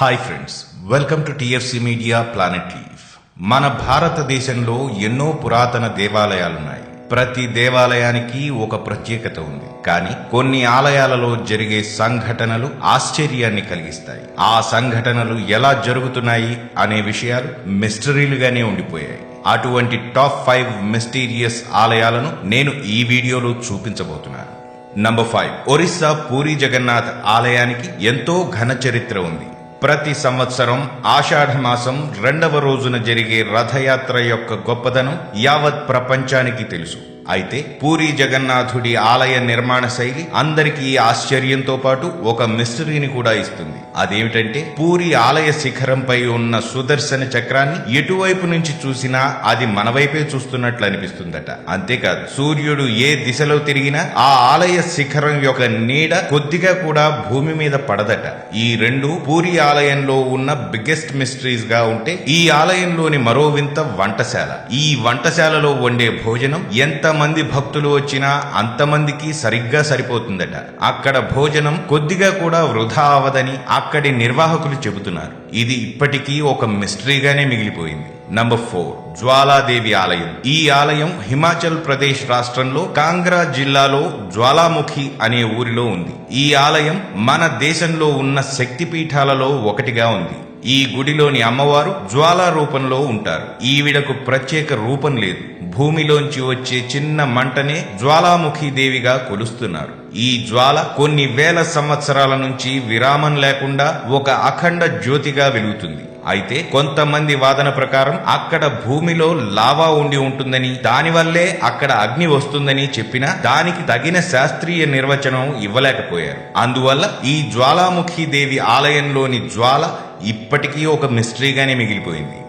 Hi friends, welcome to TFC media planet leaf. మన భారతదేశంలో ఎన్నో పురాతన దేవాలయాలున్నాయి. ప్రతి దేవాలయానికి ఒక ప్రత్యేకత ఉంది. కానీ కొన్ని ఆలయాలలో జరిగే సంఘటనలు ఆశ్చర్యాన్ని కలిగిస్తాయి. ఆ సంఘటనలు ఎలా జరుగుతున్నాయి అనే విషయాలు మిస్టరీలుగానే ఉండిపోయాయి. అటువంటి టాప్ 5 మిస్టీరియస్ ఆలయాలను నేను ఈ వీడియోలో చూపించబోతున్నాను. నంబర్ 5, ఒరిస్సా పూరి జగన్నాథ్ ఆలయానికి ఎంతో ఘన చరిత్ర ఉంది. ప్రతి సంవత్సరం ఆషాఢ మాసం 2వ రోజున జరిగే రథయాత్ర యొక్క గొప్పదనం యావత్ ప్రపంచానికి తెలుసు. అయితే పూరి జగన్నాథుడి ఆలయ నిర్మాణ శైలి అందరికీ ఆశ్చర్యంతో పాటు ఒక మిస్టరీని కూడా ఇస్తుంది. అదేమిటంటే, పూరి ఆలయ శిఖరంపై ఉన్న సుదర్శన చక్రాన్ని ఎటువైపు నుంచి చూసినా అది మన వైపే చూస్తున్నట్లు అనిపిస్తుందట. అంతేకాదు, సూర్యుడు ఏ దిశలో తిరిగినా ఆ ఆలయ శిఖరం యొక్క నీడ కొద్దిగా కూడా భూమి మీద పడదట. ఈ రెండు పూరి ఆలయంలో ఉన్న బిగ్గెస్ట్ మిస్టరీస్ గా ఉంటే, ఈ ఆలయంలోని మరో వింత వంటశాల. ఈ వంటశాలలో వండే భోజనం ఎంత మంది భక్తులు వచ్చినా అంతమందికి సరిగ్గా సరిపోతుందట. అక్కడ భోజనం కొద్దిగా కూడా వృధా అవదని అక్కడి నిర్వాహకులు చెబుతున్నారు. ఇది ఇప్పటికీ ఒక మిస్టరీగానే మిగిలిపోయింది. నంబర్ 4, జ్వాలాదేవి ఆలయం. ఈ ఆలయం హిమాచల్ ప్రదేశ్ రాష్ట్రంలో కాంగ్రా జిల్లాలో జ్వాలాముఖి అనే ఊరిలో ఉంది. ఈ ఆలయం మన దేశంలో ఉన్న శక్తిపీఠాలలో ఒకటిగా ఉంది. ఈ గుడిలోని అమ్మవారు జ్వాలా రూపంలో ఉంటారు. ఈవిడకు ప్రత్యేక రూపం లేదు. భూమిలోంచి వచ్చే చిన్న మంటనే జ్వాలాముఖి దేవిగా కొలుస్తున్నారు. ఈ జ్వాల కొన్ని వేల సంవత్సరాల నుంచి విరామం లేకుండా ఒక అఖండ జ్యోతిగా వెలుగుతుంది. అయితే కొంతమంది వాదన ప్రకారం అక్కడ భూమిలో లావా ఉండి ఉంటుందని, దానివల్లే అక్కడ అగ్ని వస్తుందని చెప్పినా దానికి తగిన శాస్త్రీయ నిర్వచనం ఇవ్వలేకపోయారు. అందువల్ల ఈ జ్వాలాముఖి దేవి ఆలయంలోని జ్వాల ఇప్పటికీ ఒక మిస్టరీగానే మిగిలిపోయింది.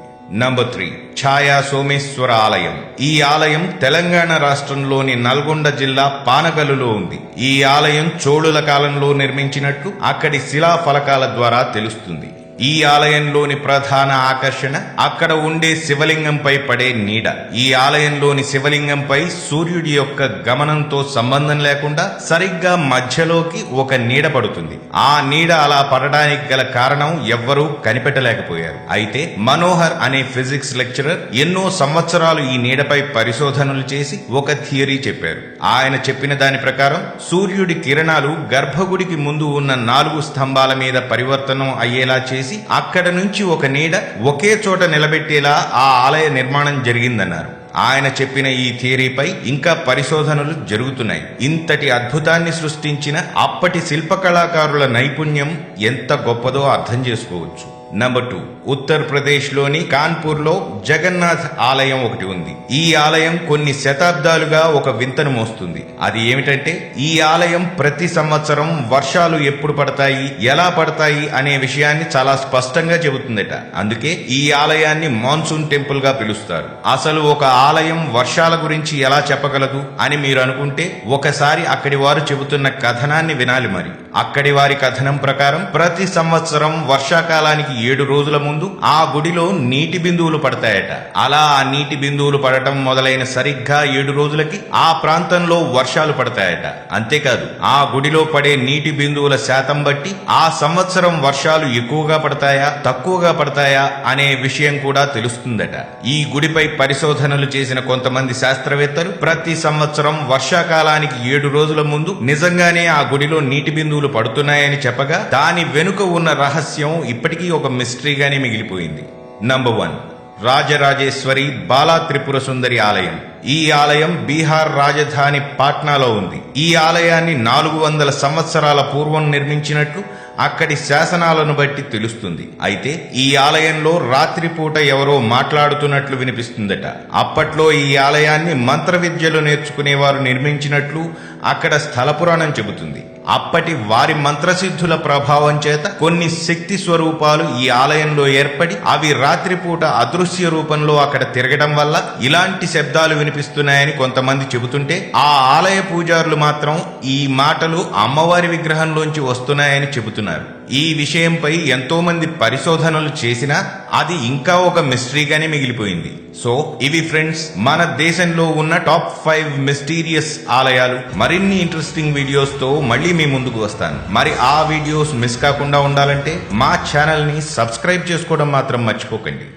నంబర్ 3, ఛాయా సోమేశ్వర ఆలయం. ఈ ఆలయం తెలంగాణ రాష్ట్రంలోని నల్గొండ జిల్లా పానగల్లులో ఉంది. ఈ ఆలయం చోళుల కాలంలో నిర్మించినట్లు అక్కడి శిలా ఫలకాల ద్వారా తెలుస్తుంది. ఈ ఆలయంలోని ప్రధాన ఆకర్షణ అక్కడ ఉండే శివలింగంపై పడే నీడ. ఈ ఆలయంలోని శివలింగంపై సూర్యుడి యొక్క గమనంతో సంబంధం లేకుండా సరిగ్గా మధ్యలోకి ఒక నీడ పడుతుంది. ఆ నీడ అలా పడడానికి గల కారణం ఎవ్వరూ కనిపెట్టలేకపోయారు. అయితే మనోహర్ అనే ఫిజిక్స్ లెక్చరర్ ఎన్నో సంవత్సరాలు ఈ నీడపై పరిశోధనలు చేసి ఒక థియరీ చెప్పారు. ఆయన చెప్పిన దాని ప్రకారం సూర్యుడి కిరణాలు గర్భగుడికి ముందు ఉన్న 4 స్తంభాల మీద పరివర్తనం అయ్యేలా చేసి అక్కడ నుంచి ఒక నీడ ఒకే చోట నిలబెట్టేలా ఆ ఆలయ నిర్మాణం జరిగిందన్నారు. ఆయన చెప్పిన ఈ థియరీపై ఇంకా పరిశోధనలు జరుగుతున్నాయి. ఇంతటి అద్భుతాన్ని సృష్టించిన అప్పటి శిల్పకళాకారుల నైపుణ్యం ఎంత గొప్పదో అర్థం చేసుకోవచ్చు. నంబర్ 2, ఉత్తరప్రదేశ్ లోని కాన్పూర్ లో జగన్నాథ్ ఆలయం ఒకటి ఉంది. ఈ ఆలయం కొన్ని శతాబ్దాలుగా ఒక వింతను మోస్తుంది. అది ఏమిటంటే, ఈ ఆలయం ప్రతి సంవత్సరం వర్షాలు ఎప్పుడు పడతాయి, ఎలా పడతాయి అనే విషయాన్ని చాలా స్పష్టంగా చెబుతుందట. అందుకే ఈ ఆలయాన్ని మాన్సూన్ టెంపుల్ గా పిలుస్తారు. అసలు ఒక ఆలయం వర్షాల గురించి ఎలా చెప్పగలదు అని మీరు అనుకుంటే, ఒకసారి అక్కడి వారు చెబుతున్న కథనాన్ని వినాలి. మరి అక్కడి వారి కథనం ప్రకారం ప్రతి సంవత్సరం వర్షాకాలానికి 7 రోజుల ముందు ఆ గుడిలో నీటి బిందువులు పడతాయట. అలా ఆ నీటి బిందువులు పడటం మొదలైన సరిగ్గా 7 రోజులకి ఆ ప్రాంతంలో వర్షాలు పడతాయట. అంతేకాదు, ఆ గుడిలో పడే నీటి బిందువుల శాతం బట్టి ఆ సంవత్సరం వర్షాలు ఎక్కువగా పడతాయా తక్కువగా పడతాయా అనే విషయం కూడా తెలుస్తుందట. ఈ గుడిపై పరిశోధనలు చేసిన కొంతమంది శాస్త్రవేత్తలు ప్రతి సంవత్సరం వర్షాకాలానికి 7 రోజుల ముందు నిజంగానే ఆ గుడిలో నీటి బిందువులు పడుతున్నాయని చెప్పగా, దాని వెనుక ఉన్న రహస్యం ఇప్పటికీ ఒక మిస్టరీగానే మిగిలిపోయింది. నంబర్ 1, రాజరాజేశ్వరి బాలా త్రిపుర సుందరి ఆలయం. ఈ ఆలయం బీహార్ రాజధాని పాట్నాలో ఉంది. ఈ ఆలయాన్ని 400 సంవత్సరాల పూర్వం నిర్మించినట్లు అక్కడి శాసనాలను బట్టి తెలుస్తుంది. అయితే ఈ ఆలయంలో రాత్రిపూట ఎవరో మాట్లాడుతున్నట్లు వినిపిస్తుందట. అప్పట్లో ఈ ఆలయాన్ని మంత్ర విద్యలు నేర్చుకునేవారు నిర్మించినట్లు అక్కడ స్థల పురాణం చెబుతుంది. అప్పటి వారి మంత్రసిద్ధుల ప్రభావం చేత కొన్ని శక్తి స్వరూపాలు ఈ ఆలయంలో ఏర్పడి అవి రాత్రిపూట అదృశ్య రూపంలో అక్కడ తిరగడం వల్ల ఇలాంటి శబ్దాలు వినిపిస్తున్నాయని కొంతమంది చెబుతుంటే, ఆ ఆలయ పూజారులు మాత్రం ఈ మాటలు అమ్మవారి విగ్రహంలోంచి వస్తున్నాయని చెబుతున్నారు. ఈ విషయంపై ఎంతో మంది పరిశోధనలు చేసినా అది ఇంకా ఒక మిస్టరీగానే మిగిలిపోయింది. సో ఇవి ఫ్రెండ్స్ మన దేశంలో ఉన్న టాప్ 5 మిస్టీరియస్ ఆలయాలు. మరిన్ని ఇంట్రెస్టింగ్ వీడియోస్ తో మళ్ళీ మీ ముందుకు వస్తాను. మరి ఆ వీడియోస్ మిస్ కాకుండా ఉండాలంటే మా ఛానల్ ని సబ్స్క్రైబ్ చేసుకోవడం మాత్రం మర్చిపోకండి.